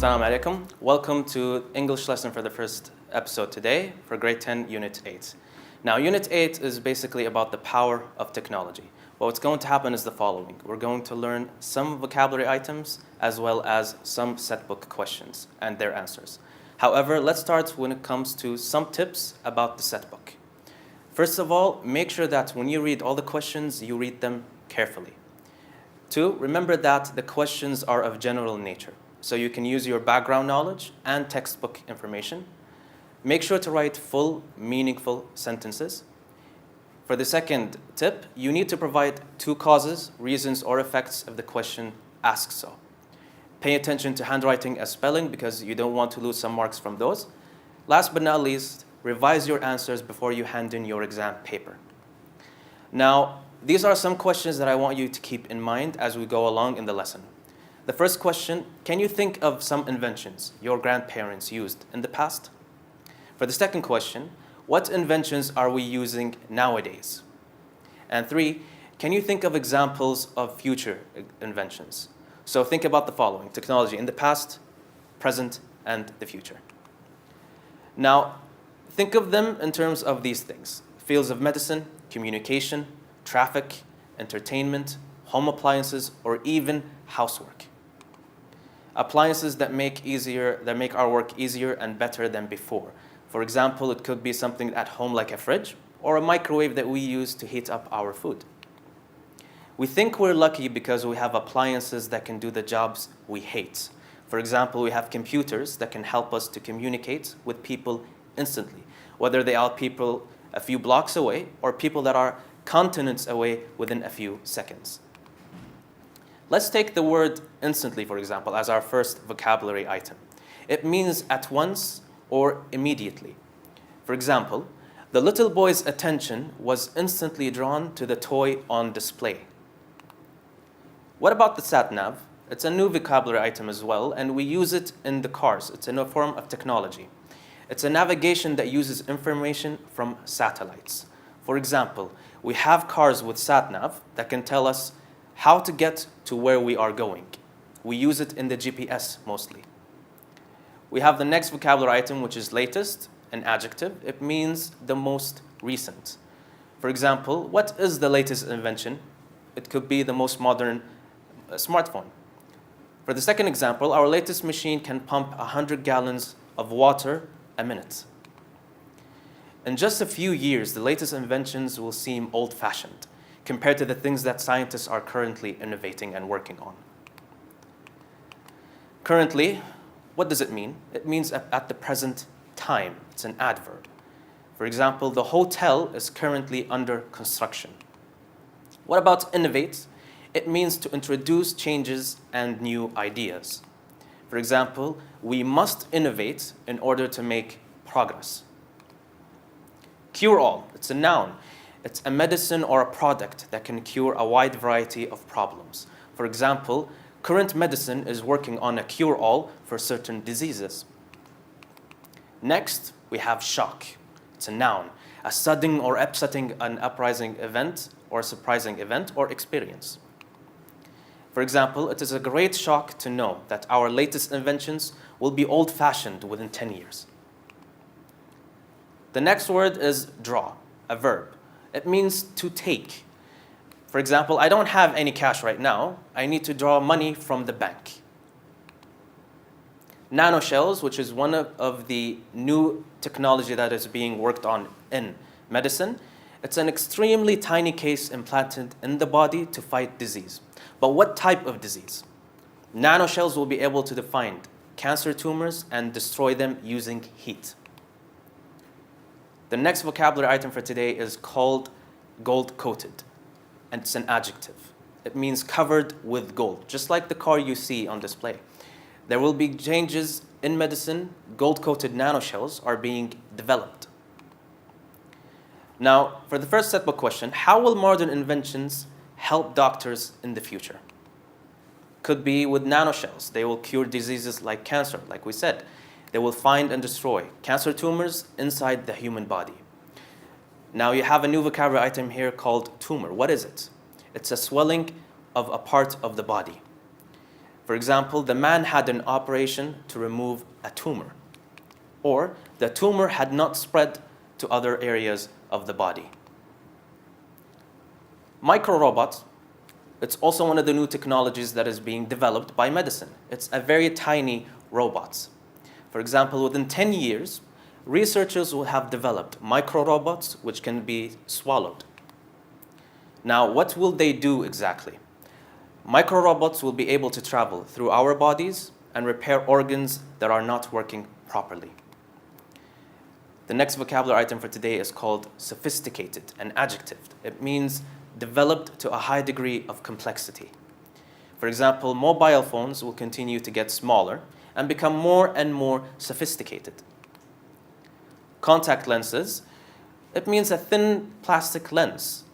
Assalamu alaikum. Welcome to English lesson for the first episode today for grade 10, Unit 8. Now, Unit 8 is basically about the power of technology. What's going to happen is the following. We're going to learn some vocabulary items as well as some set book questions and their answers. However, let's start when it comes to some tips about the set book. First of all, make sure that when you read all the questions, you read them carefully. 2, remember that the questions are of general nature, so you can use your background knowledge and textbook information. Make sure to write full, meaningful sentences. For the second tip, you need to provide 2 causes, reasons, or effects if the question asks so. Pay attention to handwriting and spelling because you don't want to lose some marks from those. Last but not least, revise your answers before you hand in your exam paper. Now, these are some questions that I want you to keep in mind as we go along in the lesson. The first question, can you think of some inventions your grandparents used in the past? For the second question, what inventions are we using nowadays? And 3, can you think of examples of future inventions? So think about the following: technology in the past, present, and the future. Now, think of them in terms of these things: fields of medicine, communication, traffic, entertainment, home appliances, or even housework. Appliances that make our work easier and better than before. For example, it could be something at home like a fridge or a microwave that we use to heat up our food. We think we're lucky because we have appliances that can do the jobs we hate. For example, we have computers that can help us to communicate with people instantly, whether they are people a few blocks away or people that are continents away within a few seconds. Let's take the word instantly, for example, as our first vocabulary item. It means at once or immediately. For example, the little boy's attention was instantly drawn to the toy on display. What about the sat-nav? It's a new vocabulary item as well, and we use it in the cars. It's in a form of technology. It's a navigation that uses information from satellites. For example, we have cars with sat-nav that can tell us how to get to where we are going. We use it in the GPS mostly. We have the next vocabulary item, which is latest, an adjective. It means the most recent. For example, what is the latest invention? It could be the most modern smartphone. For the second example, our latest machine can pump 100 gallons of water a minute. In just a few years, the latest inventions will seem old-fashioned compared to the things that scientists are currently innovating and working on. Currently, what does it mean? It means at the present time. It's an adverb. For example, the hotel is currently under construction. What about innovate? It means to introduce changes and new ideas. For example, we must innovate in order to make progress. Cure-all, it's a noun. It's a medicine or a product that can cure a wide variety of problems. For example, current medicine is working on a cure-all for certain diseases. Next, we have shock. It's a noun, a sudden or upsetting, an uprising event or surprising event or experience. For example, it is a great shock to know that our latest inventions will be old-fashioned within 10 years. The next word is draw, a verb. It means to take. For example, I don't have any cash right now. I need to draw money from the bank. Nanoshells, which is one of the new technology that is being worked on in medicine. It's an extremely tiny case implanted in the body to fight disease. But what type of disease? Nanoshells will be able to define cancer tumors and destroy them using heat. The next vocabulary item for today is called gold-coated, and it's an adjective. It means covered with gold, just like the car you see on display. There will be changes in medicine. Gold-coated nanoshells are being developed. Now, for the first set book question, how will modern inventions help doctors in the future? Could be with nanoshells. They will cure diseases like cancer, like we said. They will find and destroy cancer tumors inside the human body. Now you have a new vocabulary item here called tumor. What is it? It's a swelling of a part of the body. For example, the man had an operation to remove a tumor, or the tumor had not spread to other areas of the body. Microrobot, it's also one of the new technologies that is being developed by medicine. It's a very tiny robot. For example, within 10 years, researchers will have developed microrobots which can be swallowed. Now, what will they do exactly? Microrobots will be able to travel through our bodies and repair organs that are not working properly. The next vocabulary item for today is called sophisticated, an adjective. It means developed to a high degree of complexity. For example, mobile phones will continue to get smaller and become more and more sophisticated. Contact lenses, it means a thin plastic lens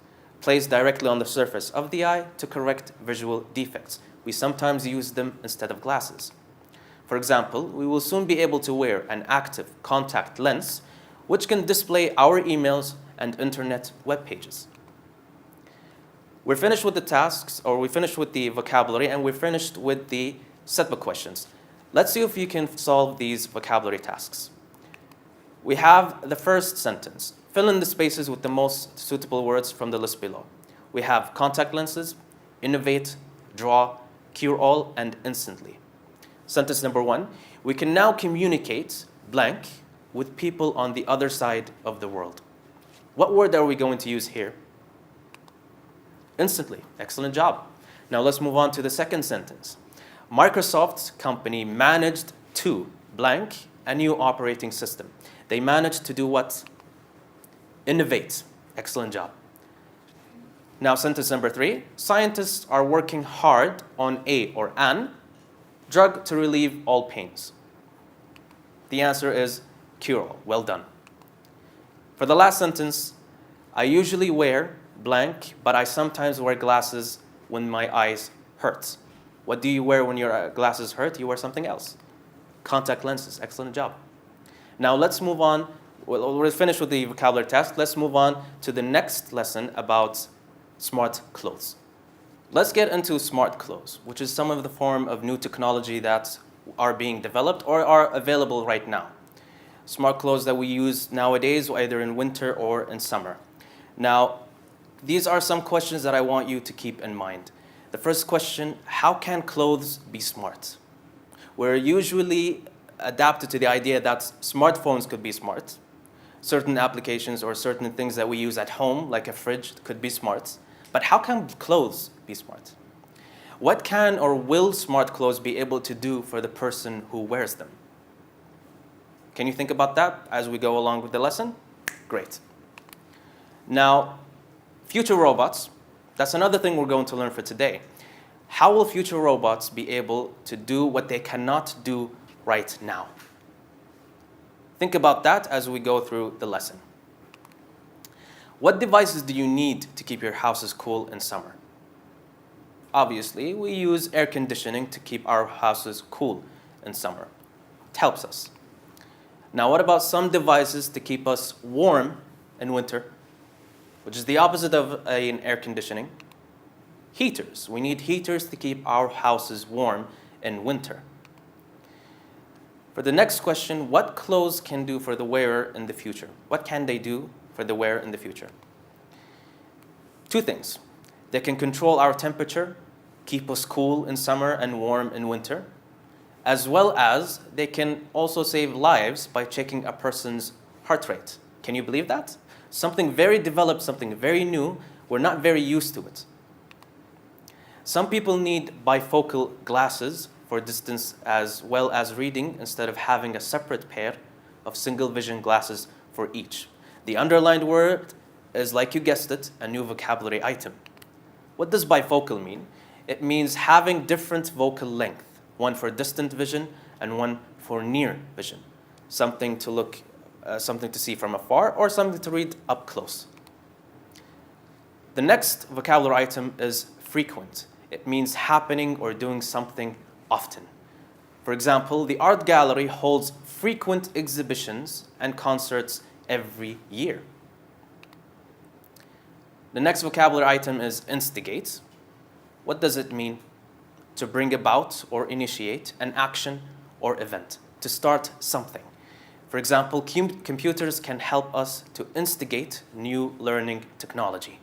placed directly on the surface of the eye to correct visual defects. We sometimes use them instead of glasses. For example, we will soon be able to wear an active contact lens which can display our emails and internet web pages. We're finished with the tasks, or we finished with the vocabulary, and we're finished with the setbook questions. Let's see if you can solve these vocabulary tasks. We have the first sentence. Fill in the spaces with the most suitable words from the list below. We have contact lenses, innovate, draw, cure all, and instantly. Sentence number 1. We can now communicate blank with people on the other side of the world. What word are we going to use here? Instantly. Excellent job. Now let's move on to the second sentence. Microsoft's company managed to blank a new operating system. They managed to do what? Innovate. Excellent job. Now sentence number 3. Scientists are working hard on a or an drug to relieve all pains. The answer is cure-all. Well done. For the last sentence, I usually wear blank, but I sometimes wear glasses when my eyes hurt. What do you wear when your glasses hurt? You wear something else. Contact lenses. Excellent job. Now let's move on. We're finished with the vocabulary test. Let's move on to the next lesson about smart clothes. Let's get into smart clothes, which is some of the form of new technology that are being developed or are available right now. Smart clothes that we use nowadays, either in winter or in summer. Now, these are some questions that I want you to keep in mind. The first question, how can clothes be smart? We're usually adapted to the idea that smartphones could be smart. Certain applications or certain things that we use at home, like a fridge, could be smart. But how can clothes be smart? What can or will smart clothes be able to do for the person who wears them? Can you think about that as we go along with the lesson? Great. Now, future robots, that's another thing we're going to learn for today. How will future robots be able to do what they cannot do right now? Think about that as we go through the lesson. What devices do you need to keep your houses cool in summer? Obviously, we use air conditioning to keep our houses cool in summer. It helps us. Now, what about some devices to keep us warm in winter, which is the opposite of an air conditioning? Heaters. We need heaters to keep our houses warm in winter. For the next question, what clothes can do for the wearer in the future? What can they do for the wearer in the future? Two things. They can control our temperature, keep us cool in summer and warm in winter, as well as they can also save lives by checking a person's heart rate. Can you believe that? Something very developed, something very new. We're not very used to it. Some people need bifocal glasses for distance as well as reading instead of having a separate pair of single vision glasses for each. The underlined word is, like you guessed it, a new vocabulary item. What does bifocal mean? It means having different focal length, one for distant vision and one for near vision. Something to see from afar or something to read up close. The next vocabulary item is frequent. It means happening or doing something often. For example, the art gallery holds frequent exhibitions and concerts every year. The next vocabulary item is instigate. What does it mean? to bring about or initiate an action or event, to start something. For example, computers can help us to instigate new learning technology.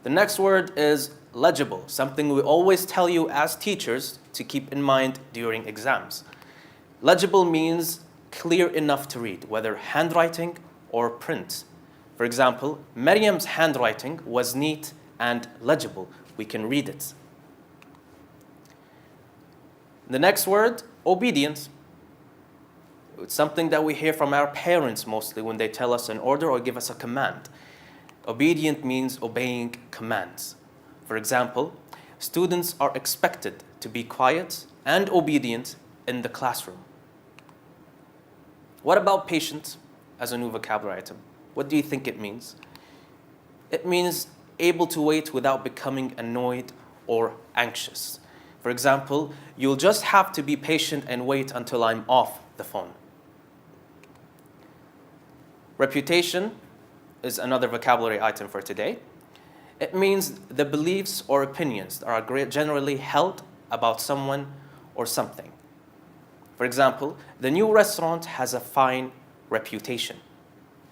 The next word is legible, something we always tell you as teachers to keep in mind during exams. Legible means clear enough to read, whether handwriting or print. For example, Maryam's handwriting was neat and legible. We can read it. The next word, obedience. It's something that we hear from our parents mostly when they tell us an order or give us a command. Obedient means obeying commands. For example, students are expected to be quiet and obedient in the classroom. What about patient as a new vocabulary item? What do you think it means? It means able to wait without becoming annoyed or anxious. For example, you'll just have to be patient and wait until I'm off the phone. Reputation is another vocabulary item for today. It means the beliefs or opinions that are generally held about someone or something. For example, the new restaurant has a fine reputation.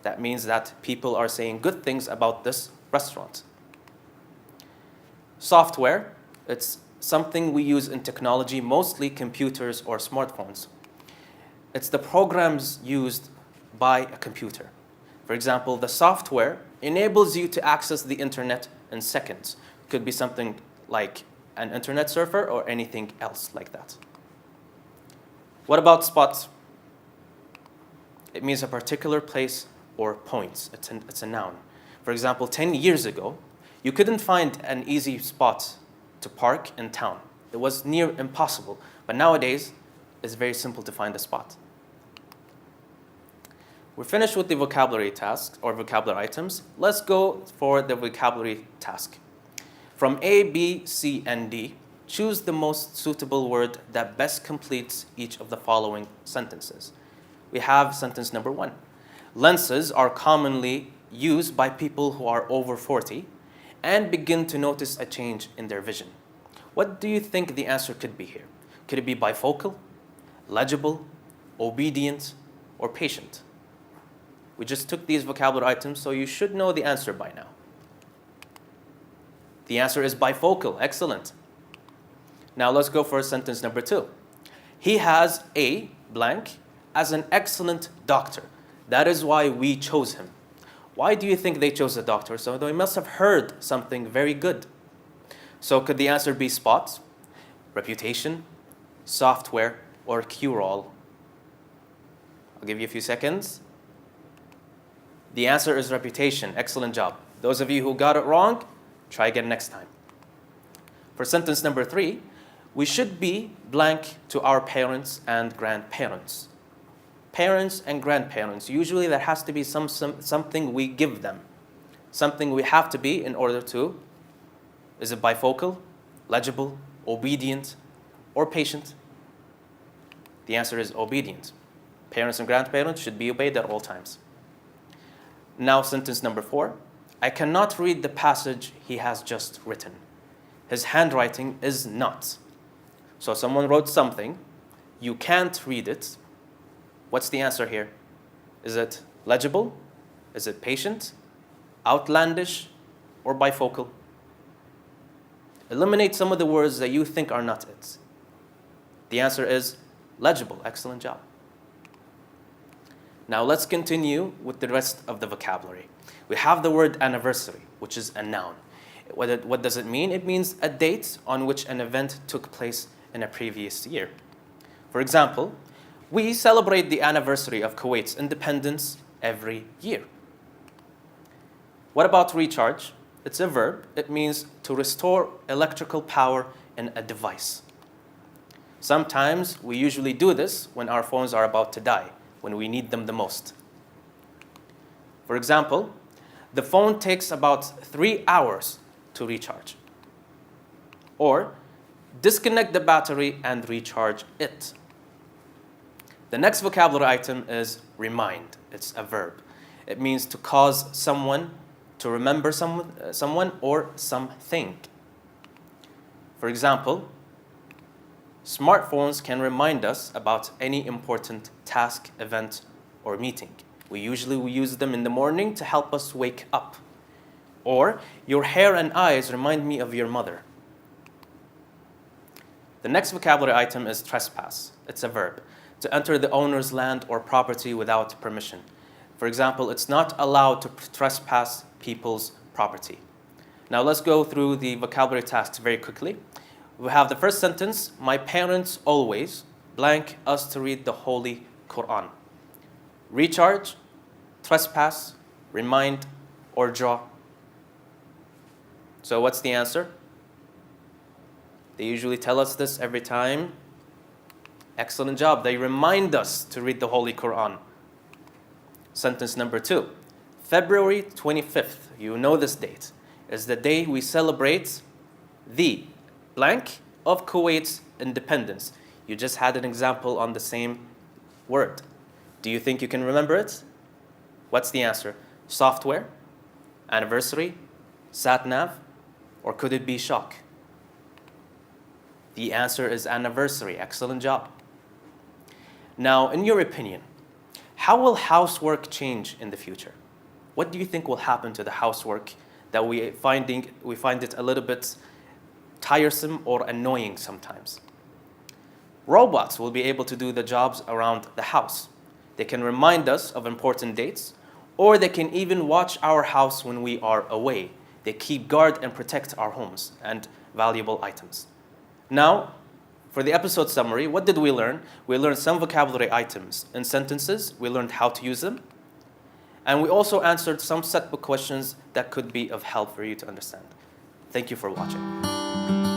That means that people are saying good things about this restaurant. Software, it's something we use in technology, mostly computers or smartphones. It's the programs used by a computer. For example, the software enables you to access the internet in seconds. It could be something like an internet surfer or anything else like that. What about spot? It means a particular place or point. It's a noun. For example, 10 years ago, you couldn't find an easy spot to park in town. It was near impossible. But nowadays, it's very simple to find a spot. We're finished with the vocabulary tasks or vocabulary items. Let's go for the vocabulary task. From A, B, C, and D, choose the most suitable word that best completes each of the following sentences. We have sentence number 1. Lenses are commonly used by people who are over 40 and begin to notice a change in their vision. What do you think the answer could be here? Could it be bifocal, legible, obedient, or patient? We just took these vocabulary items, so you should know the answer by now. The answer is bifocal. Excellent. Now let's go for sentence number 2. He has a blank as an excellent doctor. That is why we chose him. Why do you think they chose a doctor? So they must have heard something very good. So could the answer be spot, reputation, software, or cure-all? I'll give you a few seconds. The answer is reputation. Excellent job. Those of you who got it wrong, try again next time. For sentence number 3, we should be blank to our parents and grandparents. Parents and grandparents, usually there has to be something we give them. Something we have to be in order to. Is it bifocal, legible, obedient, or patient? The answer is obedient. Parents and grandparents should be obeyed at all times. Now sentence number 4. I cannot read the passage he has just written. His handwriting is not. So someone wrote something. You can't read it. What's the answer here? Is it legible? Is it patient? Outlandish? Or bifocal? Eliminate some of the words that you think are not it. The answer is legible. Excellent job. Now let's continue with the rest of the vocabulary. We have the word anniversary, which is a noun. What does it mean? It means a date on which an event took place in a previous year. For example, we celebrate the anniversary of Kuwait's independence every year. What about recharge? It's a verb. It means to restore electrical power in a device. Sometimes we usually do this when our phones are about to die, when we need them the most. For example, the phone takes about 3 hours to recharge. Or, disconnect the battery and recharge it. The next vocabulary item is remind. It's a verb. It means to cause someone to remember someone or something. For example, smartphones can remind us about any important task, event, or meeting. We usually use them in the morning to help us wake up. Or, your hair and eyes remind me of your mother. The next vocabulary item is trespass. It's a verb. To enter the owner's land or property without permission. For example, it's not allowed to trespass people's property. Now let's go through the vocabulary tasks very quickly. We have the first sentence, my parents always blank us to read the Holy Quran. Recharge, trespass, remind, or draw. So what's the answer? They usually tell us this every time. Excellent job. They remind us to read the Holy Quran. Sentence number 2. February 25th, you know this date, is the day we celebrate the blank of Kuwait's independence. You just had an example on the same word. Do you think you can remember it? What's the answer? Software, anniversary, sat-nav, or could it be shock? The answer is anniversary. Excellent job. Now, in your opinion, how will housework change in the future? What do you think will happen to the housework that we find it a little bit tiresome or annoying sometimes? Robots will be able to do the jobs around the house. They can remind us of important dates, or they can even watch our house when we are away. They keep guard and protect our homes and valuable items. Now, for the episode summary, what did we learn? We learned some vocabulary items in sentences. We learned how to use them. And we also answered some set book questions that could be of help for you to understand. Thank you for watching.